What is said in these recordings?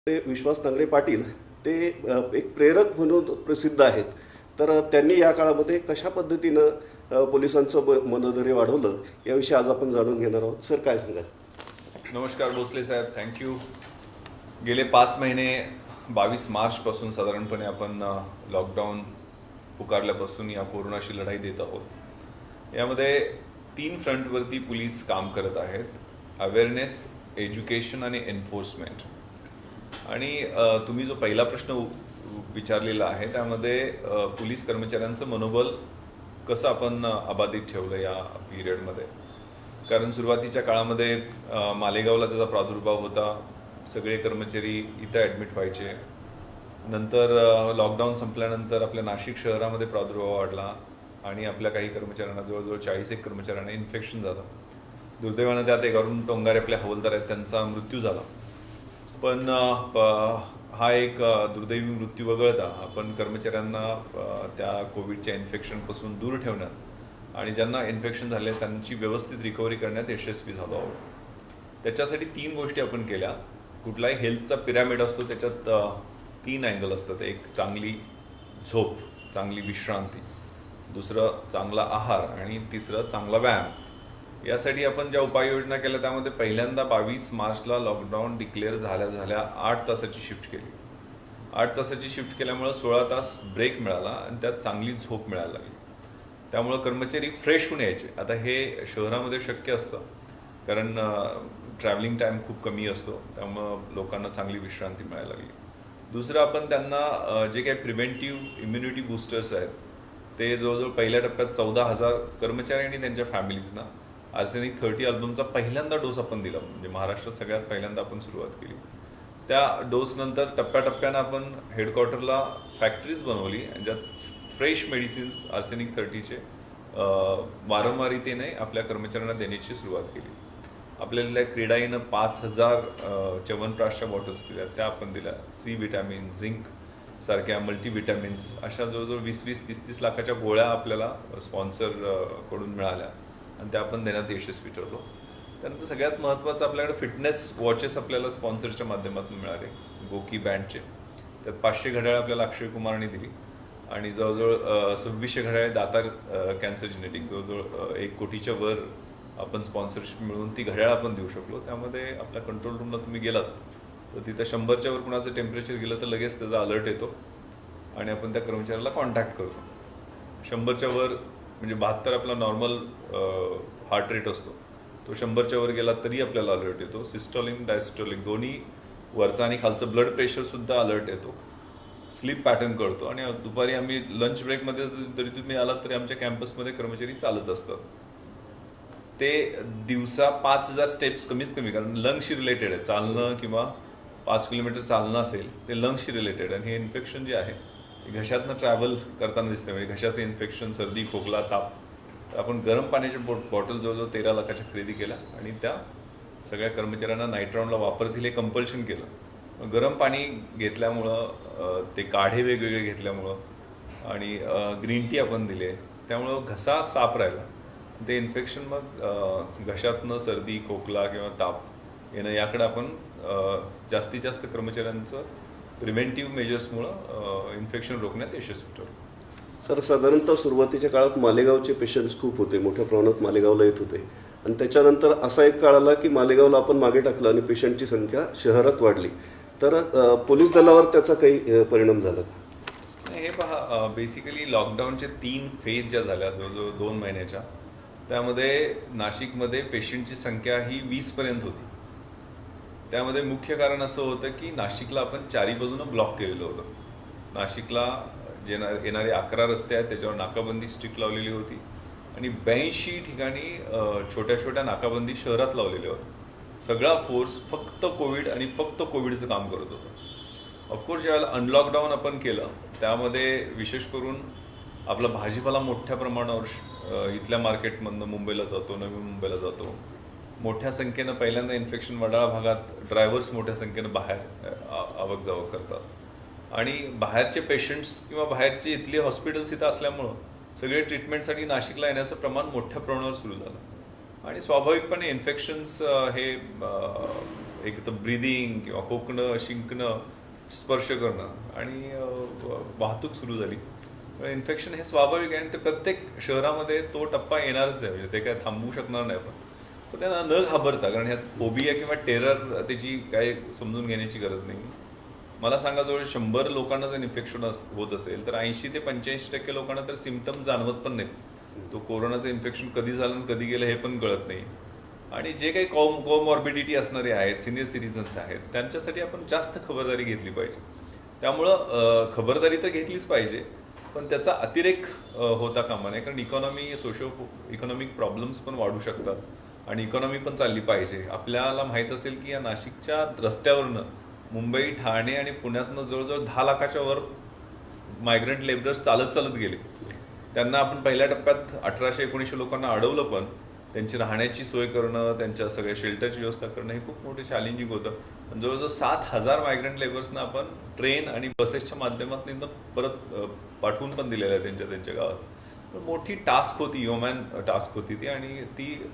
ते विश्वास नांगरे पाटील ते एक प्रेरक म्हणून प्रसिद्ध आहेत. तर त्यांनी या काळामध्ये कशा पद्धतीनं पोलिसांचं मनोधैर्य वाढवलं याविषयी आज आपण जाणून घेणार आहोत. सर, काय सांगाल? नमस्कार भोसले साहेब, थँक्यू. गेले 5 महिने 22 मार्चपासून साधारणपणे आपण लॉकडाऊन पुकारल्यापासून या कोरोनाशी लढाई देत आहोत. यामध्ये 3 फ्रंटवरती पोलीस काम करत आहेत: अवेअरनेस, एज्युकेशन आणि एन्फोर्समेंट. आणि तुम्ही जो पहिला प्रश्न विचारलेला आहे त्यामध्ये पोलीस कर्मचाऱ्यांचं मनोबल कसं आपण अबाधित ठेवलं या पिरियडमध्ये. कारण सुरुवातीच्या काळामध्ये मालेगावला त्याचा प्रादुर्भाव होता, सगळे कर्मचारी इथं ॲडमिट व्हायचे. नंतर लॉकडाऊन संपल्यानंतर आपल्या नाशिक शहरामध्ये प्रादुर्भाव वाढला आणि आपल्या काही कर्मचाऱ्यांना, जवळजवळ 41 कर्मचाऱ्यांना इन्फेक्शन झालं. दुर्दैवानं त्यात एक अरुण टोंगारे आपले हवालदार आहेत, त्यांचा मृत्यू झाला. पण हा एक दुर्दैवी मृत्यू वगळता आपण कर्मचाऱ्यांना त्या कोविडच्या इन्फेक्शनपासून दूर ठेवण्यात आणि ज्यांना इन्फेक्शन झाले त्यांची व्यवस्थित रिकव्हरी करण्यात यशस्वी झालो आहोत. त्याच्यासाठी 3 गोष्टी आपण केल्या. कुठलाही हेल्थचा पिरॅमिड असतो, त्याच्यात 3 अँगल असतात. एक चांगली झोप, चांगली विश्रांती, दुसरं चांगला आहार आणि तिसरं चांगला व्यायाम. यासाठी आपण ज्या उपाययोजना केल्या त्यामध्ये पहिल्यांदा 22 मार्चला लॉकडाऊन डिक्लेअर झाल्या 8 तासाची शिफ्ट केली. 8 तासाची शिफ्ट केल्यामुळं 16 तास ब्रेक मिळाला आणि त्यात चांगली झोप मिळायला लागली. त्यामुळं कर्मचारी फ्रेश होऊन यायचे. आता हे शहरामध्ये शक्य असतं कारण ट्रॅव्हलिंग टाईम खूप कमी असतो, त्यामुळं लोकांना चांगली विश्रांती मिळायला लागली. दुसरं, आपण त्यांना जे काही प्रिव्हेंटिव्ह इम्युनिटी बूस्टर्स आहेत ते जवळजवळ पहिल्या टप्प्यात 14,000 कर्मचारी आणि त्यांच्या फॅमिलीजना आर्सेनिक 30 अल्बमचा पहिल्यांदा डोस आपण दिला. म्हणजे महाराष्ट्रात सगळ्यात पहिल्यांदा आपण सुरुवात केली. त्या डोसनंतर टप्प्याटप्प्यानं आपण हेडक्वार्टरला फॅक्टरीज बनवली आणि ज्यात फ्रेश मेडिसिन्स आर्सेनिक 30चे वारंवारितेने आपल्या कर्मचाऱ्यांना देण्याची सुरुवात केली. आपल्याला क्रीडाईनं 5,000 च्यवनप्राशच्या बॉटल्स दिल्या, त्या आपण दिल्या. सी विटॅमिन, झिंक सारख्या मल्टीविटॅमिन्स, अशा जवळजवळ 20-30 लाखाच्या गोळ्या आपल्याला स्पॉन्सर कडून मिळाल्या आणि त्या आपण देण्यात यशस्वी ठरलो. त्यानंतर सगळ्यात महत्त्वाचं, आपल्याकडे फिटनेस वॉचेस आपल्याला स्पॉन्सरच्या माध्यमातून मिळाले, गोकी बँडचे. त्यात 500 घड्याळ आपल्याला अक्षय कुमारने दिली आणि जवळजवळ 2600 घड्याळे दातार कॅन्सर जेनेटिक, जवळजवळ 1 कोटीच्या वर आपण स्पॉन्सरशिप मिळवून ती घड्याळ आपण देऊ शकलो. त्यामध्ये आपल्या कंट्रोल रूमला तुम्ही गेलात तर तिथं 100च्या वर कुणाचं टेम्परेचर गेलं तर लगेच त्याचा अलर्ट येतो आणि आपण त्या कर्मचाऱ्याला कॉन्टॅक्ट करतो. 100च्या वर म्हणजे 72 आपला नॉर्मल हार्ट रेट असतो, तो 100च्या वर गेला तरी आपल्याला अलर्ट येतो. सिस्टोलिक, डायस्टोलिक दोन्ही वरचं आणि खालचं ब्लड प्रेशरसुद्धा अलर्ट येतो. स्लीप पॅटर्न कळतो. आणि दुपारी आम्ही लंच ब्रेकमध्ये जरी तुम्ही आलात तरी आमच्या कॅम्पसमध्ये कर्मचारी चालत असतात. ते दिवसा 5,000 स्टेप्स कमीच कमी, कारण लंग्सशी रिलेटेड आहे. चालणं किंवा 5 किलोमीटर चालणं असेल ते लंग्सशी रिलेटेड. आणि हे इन्फेक्शन जे आहे घशातनं ट्रॅव्हल करताना दिसतं. म्हणजे घशाचं इन्फेक्शन, सर्दी, खोकला, ताप. तर आपण गरम पाण्याच्या बॉटल जवळजवळ 13 लाखाच्या खरेदी केल्या आणि त्या सगळ्या कर्मचाऱ्यांना नाईट राऊंडला वापर दिले, कंपल्शन केलं. गरम पाणी घेतल्यामुळं, ते काढे वेगवेगळे घेतल्यामुळं आणि ग्रीन टी आपण दिले, त्यामुळं घसा साफ राहिला. ते इन्फेक्शन मग घशातनं सर्दी, खोकला किंवा ताप येणं याकडे आपण जास्तीत जास्त कर्मचाऱ्यांचं प्रिव्हेंटिव्ह मेजर्समुळं इन्फेक्शन रोखण्यात यशस्वी ठरलो. सर, साधारणतः सुरुवातीच्या काळात मालेगावचे पेशंट्स खूप होते, मोठ्या प्रमाणात मालेगावला येत होते आणि त्याच्यानंतर असा एक काळ आला की मालेगावला आपण मागे टाकलं आणि पेशंटची संख्या शहरात वाढली. तर पोलीस दलावर त्याचा काही परिणाम झाला का? हे पहा, बेसिकली लॉकडाऊनचे 3 फेज ज्या झाल्या जवळजवळ 2 महिन्याच्या, त्यामध्ये नाशिकमध्ये पेशंटची संख्या ही 20पर्यंत होती. त्यामध्ये मुख्य कारण असं होतं की नाशिकला आपण 4ही बाजूनं ब्लॉक केलेलं होतं. नाशिकला येणारे 11 रस्ते आहेत त्याच्यावर नाकाबंदी स्ट्रिक्ट लावलेली होती आणि 82 ठिकाणी छोट्या छोट्या नाकाबंदी शहरात लावलेल्या होत्या. सगळा फोर्स फक्त कोविड आणि फक्त कोविडचं काम करत होतं. ऑफकोर्स ज्यावेळेला अनलॉकडाऊन आपण केलं त्यामध्ये विशेष करून आपला भाजीपाला मोठ्या प्रमाणावर इथल्या मार्केटमधनं मुंबईला जातो, नवी मुंबईला जातो. मोठ्या संख्येनं पहिल्यांदा इन्फेक्शन वडाळा भागात ड्रायव्हर्स मोठ्या संख्येनं बाहेर आवक जावक करतात आणि बाहेरचे पेशंट्स किंवा बाहेरचे इथली हॉस्पिटल्स इथं असल्यामुळं सगळे ट्रीटमेंटसाठी नाशिकला येण्याचं प्रमाण मोठ्या प्रमाणावर सुरू झालं आणि स्वाभाविकपणे इन्फेक्शन्स हे एक तर ब्रिदिंग किंवा खोकणं, शिंकणं, स्पर्श करणं आणि वाहतूक सुरू झाली. इन्फेक्शन हे स्वाभाविक आहे आणि ते प्रत्येक शहरामध्ये तो टप्पा येणारच आहे, म्हणजे ते काय थांबवू शकणार नाही आपण. तर त्यांना न घाबरता, कारण ह्यात फोबिया किंवा टेरर त्याची काय समजून घेण्याची गरज नाही. मला सांगा, जवळ 100 लोकांना जर इन्फेक्शन होत असेल तर 80 ते 85% लोकांना तर सिम्पटम्स जाणवत पण नाहीत. तो कोरोनाचं इन्फेक्शन कधी झालं आणि कधी गेलं हे पण कळत नाही. आणि जे काही कोमॉर्बिडिटी असणारे आहेत, सिनियर सिटीजन्स आहेत, त्यांच्यासाठी आपण जास्त खबरदारी घेतली पाहिजे. त्यामुळं खबरदारी तर घेतलीच पाहिजे, पण त्याचा अतिरेक होता कामा नये, कारण इकॉनॉमिक प्रॉब्लेम्स पण वाढू शकतात आणि इकॉनॉमी पण चालली पाहिजे. आपल्याला माहीत असेल की या नाशिकच्या रस्त्यावरनं मुंबई, ठाणे आणि पुण्यातनं जवळजवळ 10 लाखाच्या वर मायग्रंट लेबरर्स चालत चालत गेले. त्यांना आपण पहिल्या टप्प्यात 1800-1900 लोकांना अडवलं, पण त्यांची राहण्याची सोय करणं, त्यांच्या सगळ्या शेल्टरची व्यवस्था करणं हे खूप मोठं चॅलेंजिंग होतं. जवळजवळ 7,000 मायग्रंट लेबर्सना आपण ट्रेन आणि बसेसच्या माध्यमातून परत पाठवून पण दिलेलं आहे त्यांच्या गावात. पण मोठी टास्क होती, ह्युमॅन टास्क होती ती. आणि ती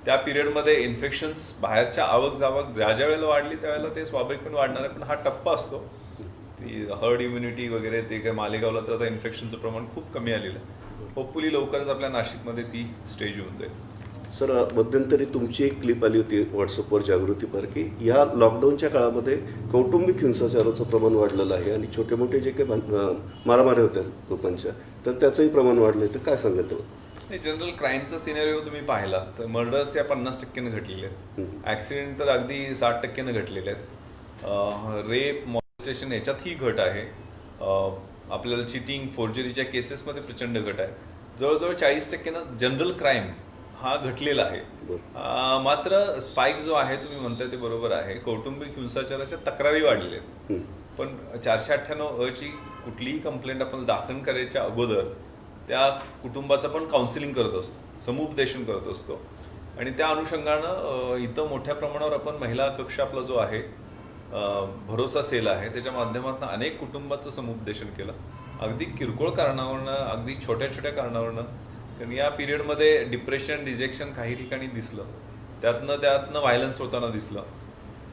त्या पिरियडमध्ये इन्फेक्शन्स बाहेरच्या आवक जावक ज्या वेळेला वाढली त्यावेळेला ते स्वाभाविकपणे वाढणार आहे. पण हा टप्पा असतो, ती हर्ड इम्युनिटी वगैरे, ते काय मालेगावला तर आता इन्फेक्शनचं प्रमाण खूप कमी आलेलं आहे. होपफुली लवकरच आपल्या नाशिकमध्ये ती स्टेज येऊन जाईल. सर, मध्यंतरी तुमची एक क्लिप आली होती व्हॉट्सअपवर जागृतीपर की या लॉकडाऊनच्या काळामध्ये कौटुंबिक हिंसाचाराचं प्रमाण वाढलेलं आहे आणि छोटे मोठे जे काही मारामाऱ्या होत्या लोकांच्या, तर त्याचंही प्रमाण वाढलं आहे. तर काय सांगाल तेव्हा? जनरल क्राईमचा सिनेरिओ तुम्ही पाहिला तर मर्डर्स या 50% घटलेले आहेत, ऍक्सिडेंट तर अगदी 60% घटलेले आहेत, रेप, मॉलेस्टेशन याच्यातही घट आहे, आपल्याला चिटिंग, फोर्जरीच्या केसेसमध्ये प्रचंड घट आहे. जवळजवळ 40% जनरल क्राईम हा घटलेला आहे. मात्र स्पाइक जो आहे, तुम्ही म्हणताय ते बरोबर आहे, कौटुंबिक हिंसाचाराच्या तक्रारी वाढलेल्या आहेत. पण 498 ची कुठलीही कंप्लेंट आपण दाखल करायच्या अगोदर त्या कुटुंबाचं पण काउन्सिलिंग करत असतो, समुपदेशन करत असतो. आणि त्या अनुषंगानं इथं मोठ्या प्रमाणावर आपण महिला कक्ष आपला जो आहे, भरोसा सेल आहे, त्याच्या माध्यमातून अनेक कुटुंबाचं समुपदेशन केलं. अगदी किरकोळ कारणावरनं, अगदी छोट्या छोट्या कारणावरनं. कारण या पिरियडमध्ये डिप्रेशन, रिजेक्शन काही ठिकाणी दिसलं, त्यातनं व्हायलन्स होताना दिसलं.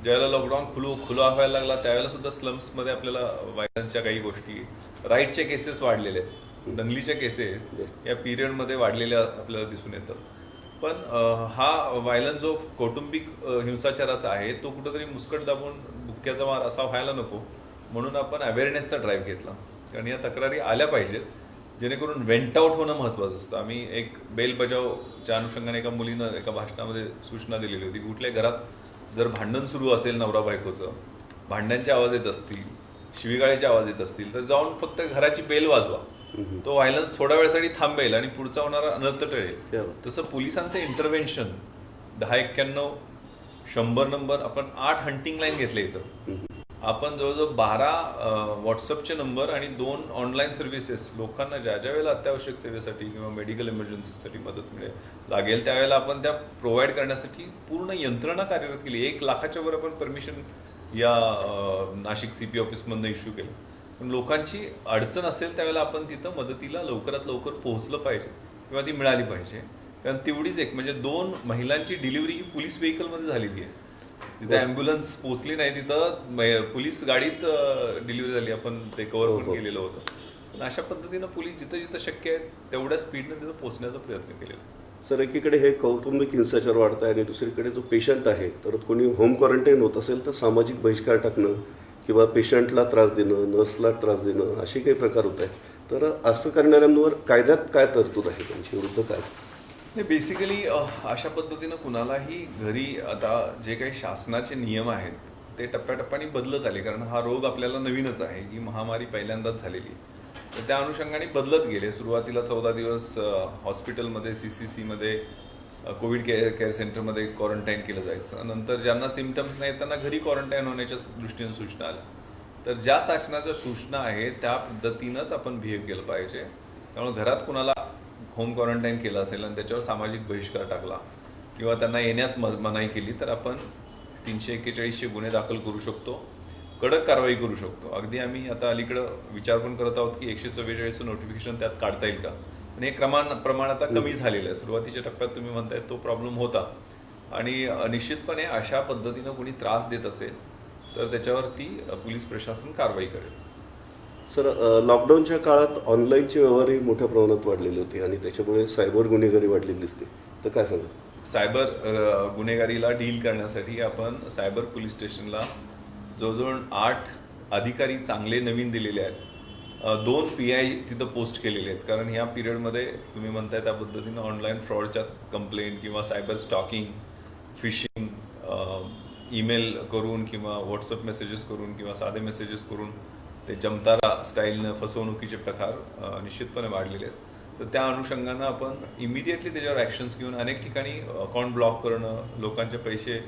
ज्यावेळेला लॉकडाऊन खुला व्हायला लागला त्यावेळेला सुद्धा स्लम्समध्ये आपल्याला व्हायलन्सच्या काही गोष्टी, राईटचे केसेस वाढलेले आहेत, दंगलीच्या केसेस या पिरियडमध्ये वाढलेल्या आपल्याला दिसून येतात. पण हा व्हायलन्स जो कौटुंबिक हिंसाचाराचा आहे तो कुठंतरी मुस्कट दाबून बुक्क्याचा मार असा व्हायला नको, म्हणून आपण अवेअरनेसचा ड्राईव्ह घेतला. कारण या तक्रारी आल्या पाहिजेत, जेणेकरून वेंट आउट होणं महत्त्वाचं असतं. आम्ही एक बेल बजावच्या अनुषंगाने एका मुलीनं एका भाषणामध्ये सूचना दिलेली होती, कुठल्या घरात जर भांडण सुरू असेल, नवरा बायकोचं भांड्यांचे आवाज येत असतील, शिवीगाळीचे आवाज येत असतील, तर जाऊन फक्त घराची बेल वाजवा. तो व्हायलन्स थोड्या वेळासाठी थांबेल आणि पुढचा होणारा अनर्थ टळेल. तसं पोलिसांचं इंटरव्हेन्शन 1091 100 नंबर, आपण 8 हंटिंग लाईन घेतले इथं. आपण जवळजवळ 12 व्हॉट्सअपचे नंबर आणि 2 ऑनलाईन सर्व्हिसेस, लोकांना ज्या वेळेला अत्यावश्यक सेवेसाठी किंवा मेडिकल इमर्जन्सीसाठी मदत लागेल त्यावेळेला आपण त्या प्रोव्हाइड करण्यासाठी पूर्ण यंत्रणा कार्यरत केली. 1 लाखाच्या वर आपण परमिशन या नाशिक CP ऑफिसमधनं इश्यू केलं. पण लोकांची अडचण असेल त्यावेळेला आपण तिथं मदतीला लवकरात लवकर पोहोचलं पाहिजे किंवा ती मिळाली पाहिजे. कारण तेवढीच एक म्हणजे 2 महिलांची डिलिव्हरी ही पोलीस व्हेकलमध्ये झालेली आहे. तिथे ॲम्ब्युलन्स पोहोचली नाही, तिथं पोलीस गाडीत डिलिव्हरी झाली. आपण ते कव्हर पण केलेलं होतं. पण अशा पद्धतीनं पोलीस जिथं जिथं शक्य आहे तेवढ्या स्पीडनं तिथं पोहोचण्याचा प्रयत्न केलेला. सर, एकीकडे हे कौटुंबिक हिंसाचार वाढत आहे आणि दुसरीकडे जो पेशंट आहे, तर कोणी होम क्वारंटाईन होत असेल तर सामाजिक बहिष्कार टाकणं किंवा पेशंटला त्रास देणं, नर्सला त्रास देणं, असे काही प्रकार होत आहेत. तर असं करणाऱ्यांवर कायद्यात काय तरतूद आहे, त्यांची विरुद्ध काय? बेसिकली अशा पद्धतीनं कुणालाही घरी, आता जे काही शासनाचे नियम आहेत ते टप्प्याटप्प्याने बदलत आले, कारण हा रोग आपल्याला नवीनच आहे, ही महामारी पहिल्यांदाच झालेली. तर त्या अनुषंगाने बदलत गेले. सुरुवातीला 14 दिवस हॉस्पिटलमध्ये, CCCमध्ये, कोविड केअर सेंटरमध्ये क्वारंटाईन केलं जायचं. नंतर ज्यांना सिम्पटम्स नाही त्यांना घरी क्वारंटाईन होण्याच्या दृष्टीने सूचना आल्या. तर ज्या शासनाच्या सूचना आहेत त्या पद्धतीनंच आपण बिहेव केलं पाहिजे. त्यामुळे घरात कुणाला होम क्वारंटाईन केलं असेल आणि त्याच्यावर सामाजिक बहिष्कार टाकला किंवा त्यांना येण्यास मनाई केली तर आपण 341 गुन्हे दाखल करू शकतो, कडक कारवाई करू शकतो. अगदी आम्ही आता अलीकडं विचार पण करत आहोत की 144 नोटिफिकेशन त्यात काढता येईल का. आणि हे प्रमाण आता कमी झालेलं आहे. सुरुवातीच्या टप्प्यात तुम्ही म्हणताय तो प्रॉब्लेम होता, आणि निश्चितपणे अशा पद्धतीनं कोणी त्रास देत असेल तर त्याच्यावरती पोलीस प्रशासन कारवाई करेल. सर, लॉकडाऊनच्या काळात ऑनलाईनचे व्यवहारही मोठ्या प्रमाणात वाढलेले होते आणि त्याच्यामुळे सायबर गुन्हेगारी वाढलेली दिसते, तर काय सांगा? सायबर गुन्हेगारीला डील करण्यासाठी आपण सायबर पोलीस स्टेशनला जवळजवळ 8 अधिकारी चांगले नवीन दिलेले आहेत. 2 PI तिथं पोस्ट केलेले आहेत, कारण ह्या पिरियडमध्ये तुम्ही म्हणताय त्या पद्धतीनं ऑनलाईन फ्रॉडच्या कंप्लेंट किंवा सायबर स्टॉकिंग, फिशिंग, ईमेल करून किंवा व्हॉट्सअप मेसेजेस करून किंवा साधे मेसेजेस करून ते जमतारा स्टाईलनं फसवणुकीचे प्रकार निश्चितपणे वाढलेले आहेत. तर त्या अनुषंगानं आपण इमिडिएटली त्याच्यावर ॲक्शन्स घेऊन अनेक ठिकाणी अकाउंट ब्लॉक करणं, लोकांचे पैसे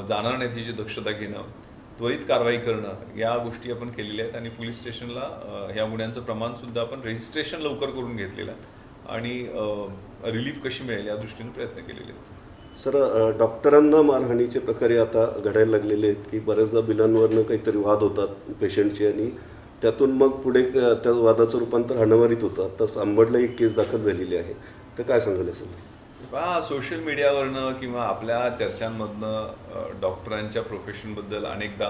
जाणार नाहीत याची दक्षता घेणं, त्वरित कारवाई करणं, या गोष्टी आपण केलेल्या आहेत. आणि पोलीस स्टेशनला ह्या गुन्ह्यांचं प्रमाणसुद्धा आपण रजिस्ट्रेशन लवकर करून घेतलेलं आहे आणि रिलीफ कशी मिळेल या दृष्टीने प्रयत्न केलेले आहेत. सर, डॉक्टरांना मारहाणीचे प्रकारे आता घडायला लागलेले आहेत की बऱ्याचदा बिलांवरनं काहीतरी वाद होतात पेशंटचे आणि त्यातून मग पुढे त्या वादाचं रूपांतर हाणामारीत होतं. तसं अंबडला एक केस दाखल झालेली आहे, तर काय सांगाल असेल? सोशल मीडियावरनं किंवा आपल्या चर्चांमधनं डॉक्टरांच्या प्रोफेशनबद्दल अनेकदा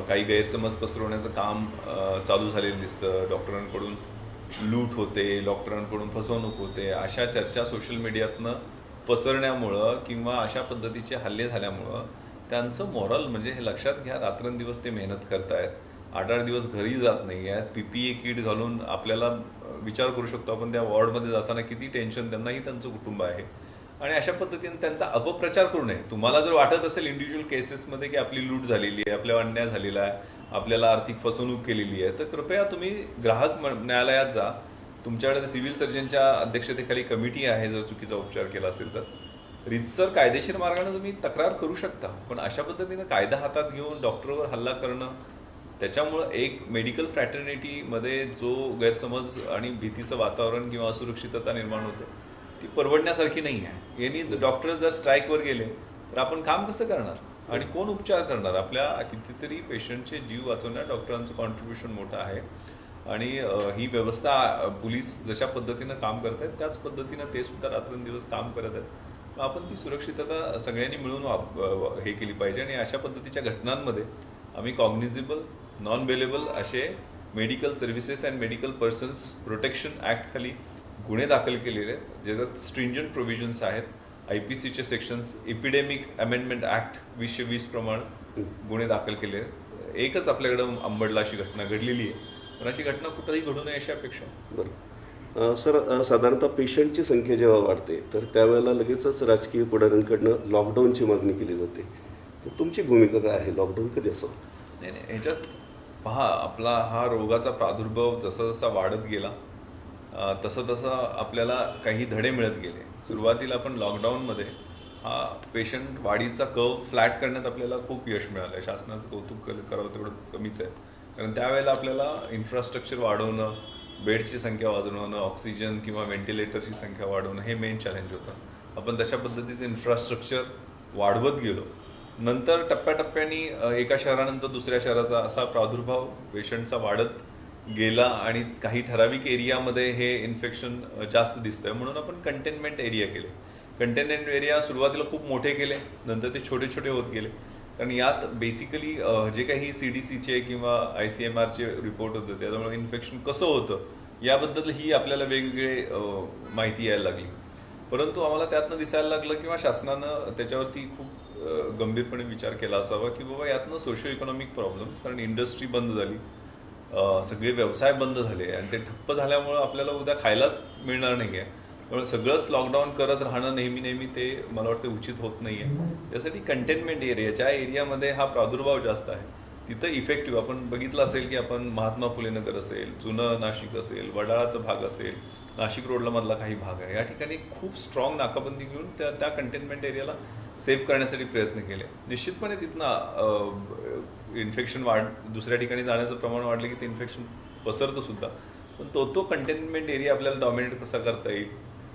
काही गैरसमज पसरवण्याचं काम चालू झालेलं दिसतं. डॉक्टरांकडून लूट होते, डॉक्टरांकडून फसवणूक होते, अशा चर्चा सोशल मीडियातनं पसरण्यामुळं किंवा अशा पद्धतीचे हल्ले झाल्यामुळं त्यांचं मॉरल, म्हणजे हे लक्षात घ्या, रात्रंदिवस ते मेहनत करतायत, 8-8 दिवस घरी जात नाही आहेत, PPE किट घालून. आपल्याला विचार करू शकतो आपण त्या वॉर्डमध्ये जाताना किती टेन्शन, त्यांनाही त्यांचं कुटुंब आहे. आणि अशा पद्धतीने त्यांचा अपप्रचार करू नये. तुम्हाला जर वाटत असेल इंडिव्हिज्युअल केसेसमध्ये की आपली लूट झालेली आहे, आपल्यावर अन्याय झालेला आहे, आपल्याला आर्थिक फसवणूक केलेली आहे, तर कृपया तुम्ही ग्राहक न्यायालयात जा. तुमच्याकडे सिव्हिल सर्जनच्या अध्यक्षतेखाली कमिटी आहे. जर चुकीचा उपचार केला असेल तर रीतसर कायदेशीर मार्गाने तुम्ही तक्रार करू शकता. पण अशा पद्धतीने कायदा हातात घेऊन डॉक्टरवर हल्ला करणं, त्याच्यामुळं एक मेडिकल फ्रॅटर्निटीमध्ये जो गैरसमज आणि भीतीचं वातावरण किंवा असुरक्षितता निर्माण होते, ती परवडण्यासारखी नाही आहे. यांनी डॉक्टर जर स्ट्राईकवर गेले तर आपण काम कसं करणार आणि कोण उपचार करणार? आपल्या कितीतरी पेशंटचे जीव वाचवण्यात डॉक्टरांचं कॉन्ट्रीब्युशन मोठं आहे. आणि ही व्यवस्था, पोलीस जशा पद्धतीनं काम करत आहेत त्याच पद्धतीनं ते सुद्धा रात्रंदिवस काम करत आहेत. आपण ती सुरक्षितता सगळ्यांनी मिळून हे केली पाहिजे. आणि अशा पद्धतीच्या घटनांमध्ये आम्ही कॉग्निझेबल, नॉन बेलेबल असे medical services and medical persons protection act खाली गुन्हे दाखल केलेले आहेत, ज्याच्यात स्ट्रिंजंट प्रोव्हिजन्स आहेत. IPCचे सेक्शन्स, एपिडेमिक अमेंडमेंट ॲक्ट 2020 प्रमाणे गुन्हे दाखल केले आहेत. एकच आपल्याकडं अंबडला अशी घटना घडलेली आहे, पण अशी घटना कुठंही घडू नये अशी अपेक्षा. बरं सर, साधारणतः पेशंटची संख्या जेव्हा वाढते तर त्यावेळेला लगेचच राजकीय पुढाऱ्यांकडनं लॉकडाऊनची मागणी केली जाते, तर तुमची भूमिका काय आहे? लॉकडाऊन कधी असावं? नाही, ह्याच्यात पहा, आपला हा रोगाचा प्रादुर्भाव जसा जसा वाढत गेला तसं तसं आपल्याला काही धडे मिळत गेले. सुरुवातीला आपण लॉकडाऊनमध्ये हा पेशंट वाढीचा कर्व फ्लॅट करण्यात आपल्याला खूप यश मिळालं. शासनाचं कौतुक करावं तेवढं कमीच आहे, कारण त्यावेळेला आपल्याला इन्फ्रास्ट्रक्चर वाढवणं, बेडची संख्या वाढवणं, ऑक्सिजन किंवा व्हेंटिलेटरची संख्या वाढवणं हे मेन चॅलेंज होतं. आपण तशा पद्धतीचं इन्फ्रास्ट्रक्चर वाढवत गेलो. नंतर टप्प्याटप्प्याने एका शहरानंतर दुसऱ्या शहराचा असा प्रादुर्भाव पेशंटचा वाढत गेला आणि काही ठराविक एरियामध्ये हे इन्फेक्शन जास्त दिसतंय, म्हणून आपण कंटेनमेंट एरिया केले. कंटेनमेंट एरिया सुरुवातीला खूप मोठे केले, नंतर ते छोटे छोटे होत गेले. कारण यात बेसिकली जे काही CDCचे किंवा ICMRचे रिपोर्ट होते त्याच्यामुळे इन्फेक्शन कसं होतं याबद्दल ही आपल्याला वेगवेगळे माहिती यायला लागली. परंतु आम्हाला त्यातनं दिसायला लागलं किंवा शासनानं त्याच्यावरती खूप गंभीरपणे विचार केला असावा की बाबा यातनं सोशो इकॉनॉमिक प्रॉब्लेम्स, कारण इंडस्ट्री बंद झाली, सगळे व्यवसाय बंद झाले आणि ते ठप्प झाल्यामुळं आपल्याला उद्या खायलाच मिळणार नाही आहे. त्यामुळे सगळंच लॉकडाऊन करत राहणं नेहमी ते मला वाटतं उचित होत नाही आहे. त्यासाठी कंटेनमेंट एरिया, ज्या एरियामध्ये हा प्रादुर्भाव जास्त आहे तिथं इफेक्टिव्ह, आपण बघितलं असेल की आपण महात्मा फुले नगर असेल, जुनं नाशिक असेल, वडाळाचा भाग असेल, नाशिक रोडला मधला काही भाग आहे, या ठिकाणी खूप स्ट्रॉंग नाकाबंदी घेऊन त्या कंटेनमेंट एरियाला सेव्ह करण्यासाठी प्रयत्न केले. निश्चितपणे तिथनं इन्फेक्शन दुसऱ्या ठिकाणी जाण्याचं प्रमाण वाढलं की ते इन्फेक्शन पसरतं सुद्धा. पण तो कंटेनमेंट एरिया आपल्याला डॉमिनेट कसा करता येईल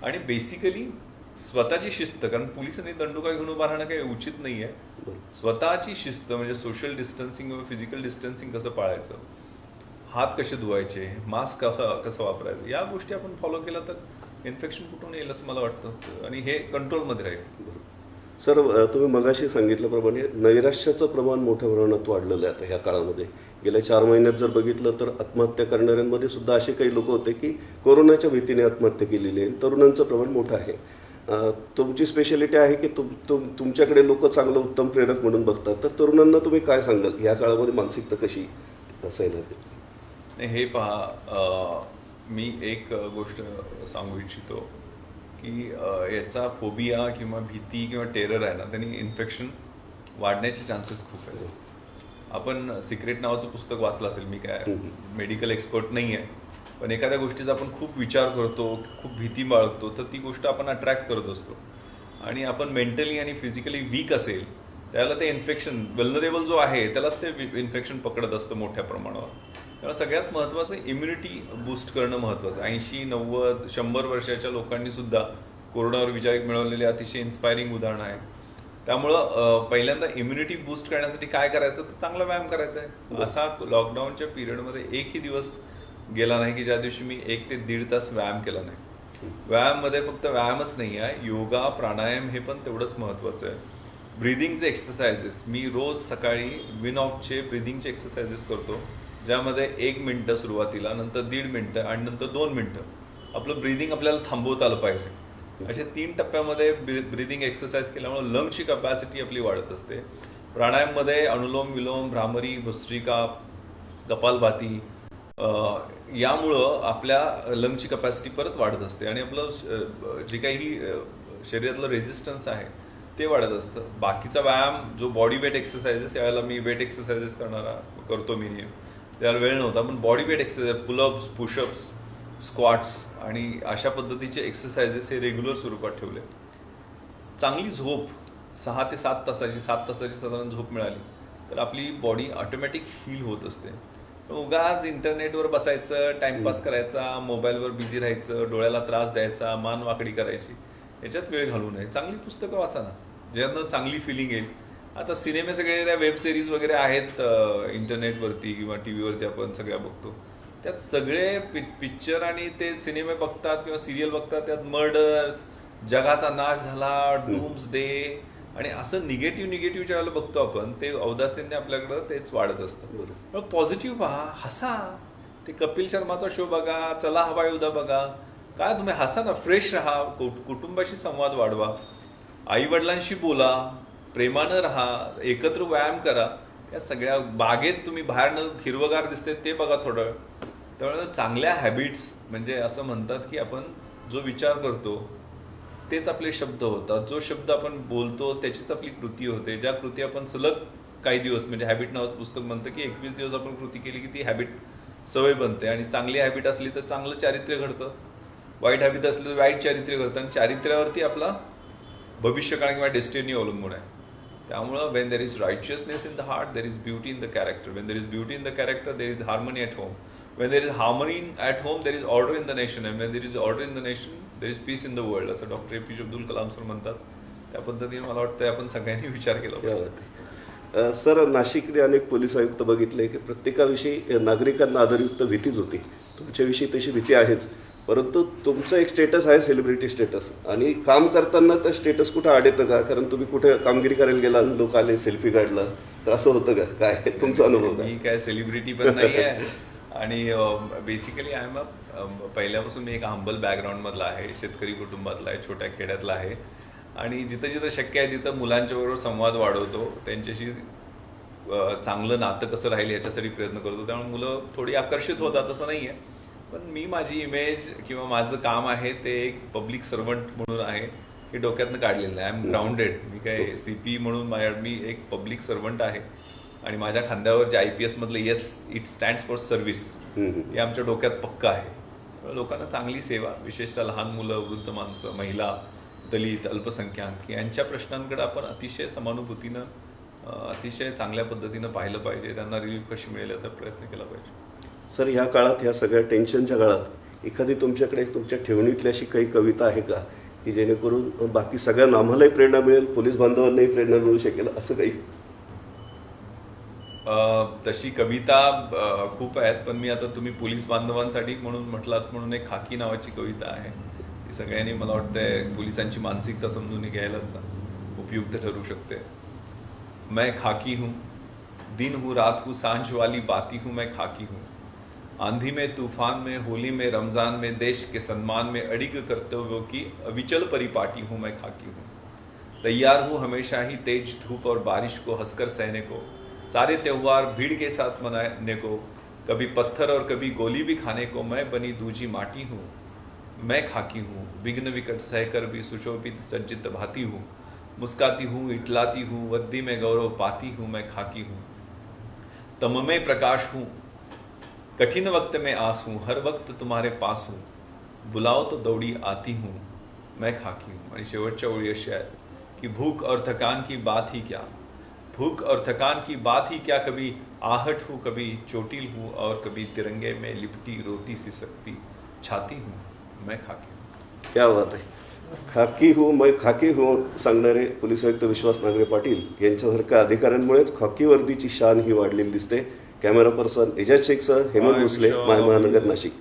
आणि बेसिकली स्वतःची शिस्त, कारण पोलिसांनी दंडुका घेऊन उभा राहणं काही उचित नाही आहे. स्वतःची शिस्त म्हणजे सोशल डिस्टन्सिंग व फिजिकल डिस्टन्सिंग कसं पाळायचं, हात कसे धुवायचे, मास्क कसं वापरायचं, या गोष्टी आपण फॉलो केला तर इन्फेक्शन कुठून येईल असं मला वाटतं आणि हे कंट्रोलमध्ये राहील. सर तुम्ही मगाशी सांगितल्याप्रमाणे नैराश्याचं प्रमाण मोठ्या प्रमाणात वाढलेलं आहे आता ह्या काळामध्ये. गेल्या 4 महिन्यात जर बघितलं तर आत्महत्या करणाऱ्यांमध्ये सुद्धा असे काही लोक होते की कोरोनाच्या भीतीने आत्महत्या केलेली आहे. तरुणांचं प्रमाण मोठं आहे. तुमची स्पेशालिटी आहे की तुमच्याकडे लोक चांगलं उत्तम प्रेरक म्हणून बघतात, तर तरुणांना तुम्ही काय सांगाल ह्या काळामध्ये मानसिकता कशी असायला हवी? नाही, हे पहा, मी एक गोष्ट सांगू इच्छितो की याचा फोबिया किंवा भीती किंवा टेरर आहे ना, त्यांनी इन्फेक्शन वाढण्याचे चान्सेस खूप आहेत. आपण सिक्रेट नावाचं पुस्तक वाचलं असेल, मी काय मेडिकल एक्सपर्ट नाही आहे, पण एखाद्या गोष्टीचा आपण खूप विचार करतो, खूप भीती बाळगतो, तर ती गोष्ट आपण अट्रॅक्ट करत असतो. आणि आपण मेंटली आणि फिजिकली वीक असेल त्याला ते इन्फेक्शन, वल्नरेबल जो आहे त्यालाच ते इन्फेक्शन पकडत असतं मोठ्या प्रमाणावर. त्यामुळे सगळ्यात महत्त्वाचं इम्युनिटी बूस्ट करणं महत्त्वाचं. 80, 90, 100 वर्षाच्या लोकांनी सुद्धा कोरोनावर विजय मिळवलेले अतिशय इन्स्पायरिंग उदाहरणं आहेत. त्यामुळं पहिल्यांदा इम्युनिटी बूस्ट करण्यासाठी काय करायचं, तर चांगला व्यायाम करायचा आहे. असा लॉकडाऊनच्या पिरियडमध्ये एकही दिवस गेला नाही की ज्या दिवशी मी 1 ते 1.5 तास व्यायाम केला नाही. व्यायाममध्ये फक्त व्यायामच नाही आहे, योगा, प्राणायाम हे पण तेवढंच महत्त्वाचं आहे. ब्रिदिंगचे एक्सरसाइजेस, मी रोज सकाळी विनऑफचे ब्रिदिंगचे एक्सरसाइजेस करतो, ज्यामध्ये 1 मिनिटं सुरुवातीला, नंतर 1.5 मिनिटं आणि नंतर 2 मिनिटं आपलं ब्रिदिंग आपल्याला थांबवता आलं पाहिजे. अशा 3 टप्प्यामध्ये ब्रिदिंग एक्सरसाइज केल्यामुळे लंग्सची कपॅसिटी आपली वाढत असते. प्राणायाममध्ये अनुलोम विलोम, भ्रामरी, भस्त्रिका, कपालभाती, यामुळं आपल्या लंग्सची कपॅसिटी परत वाढत असते आणि आपलं जे काही शरीरातलं रेझिस्टन्स आहे ते वाढत असतं. बाकीचा व्यायाम जो बॉडी वेट एक्सरसाइजेस, यावेळेला मी वेट एक्सरसाइजेस करतो मी, त्याला वेळ नव्हता, पण body weight exercise, pull ups, push ups, squats आणि अशा पद्धतीचे एक्सरसाइजेस हे रेग्युलर स्वरूपात ठेवले. चांगली झोप 6 ते 7 तासाची 7 तासाची साधारण झोप मिळाली तर आपली बॉडी ऑटोमॅटिक हील होत असते. उगाच इंटरनेटवर बसायचं, टाइमपास करायचा, मोबाईलवर बिझी राहायचं, डोळ्याला त्रास द्यायचा, मान वाकडी करायची, याच्यात वेळ घालवू नये. चांगली पुस्तकं वाचा ना, ज्यातनं चांगली फिलिंग येईल. आता सिनेमे सगळे, त्या वेब सिरीज वगैरे आहेत इंटरनेटवरती किंवा टी व्हीवरती आपण सगळ्या बघतो, त्यात सगळे पिक्चर आणि ते सिनेमे बघतात किंवा सिरियल बघतात, त्यात मर्डर्स, जगाचा नाश झाला, डूम्स डे आणि असं निगेटिव्ह ज्या वेळेला बघतो आपण, ते औदासीन्य आपल्याकडं तेच वाढत असतं. पॉझिटिव्ह पहा, हसा. ते कपिल शर्माचा शो बघा, चला हवा उद्या बघा, काय तुम्ही हसा ना, फ्रेश राहा, कुटुंबाशी संवाद वाढवा, आई वडिलांशी बोला, प्रेमानं राहा, एकत्र व्यायाम करा. या सगळ्या बागेत तुम्ही बाहेरनं हिरवगार दिसते ते बघा थोडं. त्यामुळे चांगल्या हॅबिट्स, म्हणजे असं म्हणतात की आपण जो विचार करतो तेच आपले शब्द होतात, जो शब्द आपण बोलतो त्याचीच आपली कृती होते. ज्या कृती आपण सलग काही दिवस, म्हणजे हॅबिट नावाचं पुस्तक म्हणतं की 21 दिवस आपण कृती केली की ती हॅबिट सवय बनते. आणि चांगली हॅबिट असली तर चांगलं चारित्र्य घडतं, वाईट हॅबिट असली तर वाईट चारित्र्य घडतं. आणि चारित्र्यावरती आपला भविष्यकाळ किंवा डेस्टिनी अवलंबून आहे. त्यामुळं when there is righteousness in the heart, there is beauty in the character. When there is beauty in the character, there is harmony at home. When there is harmony at home, there is order in the nation, and when there is order in the nation, there is peace in the world, असं doctor APJ Abdul Kalam sir म्हणतात. त्या पद्धतीने मला वाटतं आपण सगळ्यांनी विचार केला पाहिजे. सर, नाशिकने अनेक पोलीस आयुक्त बघितले की प्रत्येकाविषयी नागरिकांना आदरयुक्त भीतीच होती. तुमच्याविषयी तशी भीती आहेच, परंतु तुमचं एक स्टेटस आहे, सेलिब्रिटी स्टेटस, आणि काम करताना त्या स्टेटस कुठं आड येतं का? कारण तुम्ही कुठे कामगिरी करायला गेला, लोक आले, सेल्फी काढला, तर असं होतं का? काय तुमचा अनुभव? मी काय सेलिब्रिटी पण नाही आहे आणि बेसिकली आय एम पहिल्यापासून मी एक हंबल बॅकग्राऊंडमधला आहे, शेतकरी कुटुंबातला आहे, छोट्या खेड्यातला आहे. आणि जिथं जिथं शक्य आहे तिथं मुलांच्या बरोबर संवाद वाढवतो, त्यांच्याशी चांगलं नातं कसं राहील याच्यासाठी प्रयत्न करतो. त्यामुळे मुलं थोडी आकर्षित होतात असं नाही आहे, पण मी माझी इमेज किंवा माझं काम आहे ते एक पब्लिक सर्वंट म्हणून आहे, हे डोक्यातनं काढलेलं आहे. I am grounded. मी काय CP म्हणून मी एक पब्लिक सर्वंट आहे आणि माझ्या खांद्यावर जे IPS मधलं yes it stands for service हे आमच्या डोक्यात पक्का आहे. लोकांना चांगली सेवा, विशेषतः लहान मुलं, वृद्ध माणसं, महिला, दलित, अल्पसंख्याक यांच्या प्रश्नांकडे आपण अतिशय समानुभूतीनं, अतिशय चांगल्या पद्धतीनं पाहिलं पाहिजे. त्यांना रिलीफ कशी मिळेल याचा प्रयत्न केला पाहिजे. सर, ह्या काळात, ह्या सगळ्या टेन्शनच्या काळात एखादी तुमच्याकडे तुमच्या ठेवणीतली अशी काही कविता आहे का की जेणेकरून बाकी सगळ्यांना, आम्हालाही प्रेरणा मिळेल, पोलीस बांधवांनाही प्रेरणा मिळू शकेल, असं काही? तशी कविता खूप आहेत, पण मी आता तुम्ही पोलीस बांधवांसाठी म्हणून म्हटलात म्हणून एक खाकी नावाची कविता आहे. ती सगळ्यांनी मला वाटतंय पोलिसांची मानसिकता समजून घ्यायलाच उपयुक्त ठरू शकते. मैं खाकी हूँ, दिन हूँ रात हूँ, सांझ वाली बाती हूँ, मैं खाकी हूँ. आंधी में, तूफान में, होली में, रमजान में, देश के सम्मान में अडिग कर्तव्यों की अविचल परिपाटी हूँ, मैं खाकी हूँ. तैयार हूँ हमेशा ही तेज धूप और बारिश को हंसकर सहने को, सारे त्योहार भीड़ के साथ मनाने को, कभी पत्थर और कभी गोली भी खाने को. मैं बनी दूजी माटी हूँ, मैं खाकी हूँ, विघ्न विकट सहकर भी सुशोभित सज्जित भाती हूँ. मुस्काती हूँ, इटलाती हूँ, वद्दी में गौरव पाती हूँ, मैं खाकी हूँ. तम में प्रकाश हूँ, कठिन वक्त में आस हूँ, हर वक्त तुम्हारे पास हूँ. बुलाओ तो दौड़ी आती हूँ, मैं खाकी हूँ. आणि शेवटच्या ओळी अशी आहे की भूख और थकान की बात ही क्या, भूख और थकान की बात ही क्या, कभी आहट हूँ, कभी चोटिल हूँ और कभी तिरंगे में लिपटी रोती सी सकती छाती हूँ, मैं खाकी हूँ. क्या बात आहे. खाकी हो मैं खाकी हो सांगणारे पोलीस आयुक्त विश्वास नांगरे पाटील यांच्यासारख्या अधिकाऱ्यांमुळेच खाकी वर्दीची शान ही वाढलेली दिसते. कॅमेरा पर्सन एजाज शेखसह हेमंत भोसले, महानगर नाशिक.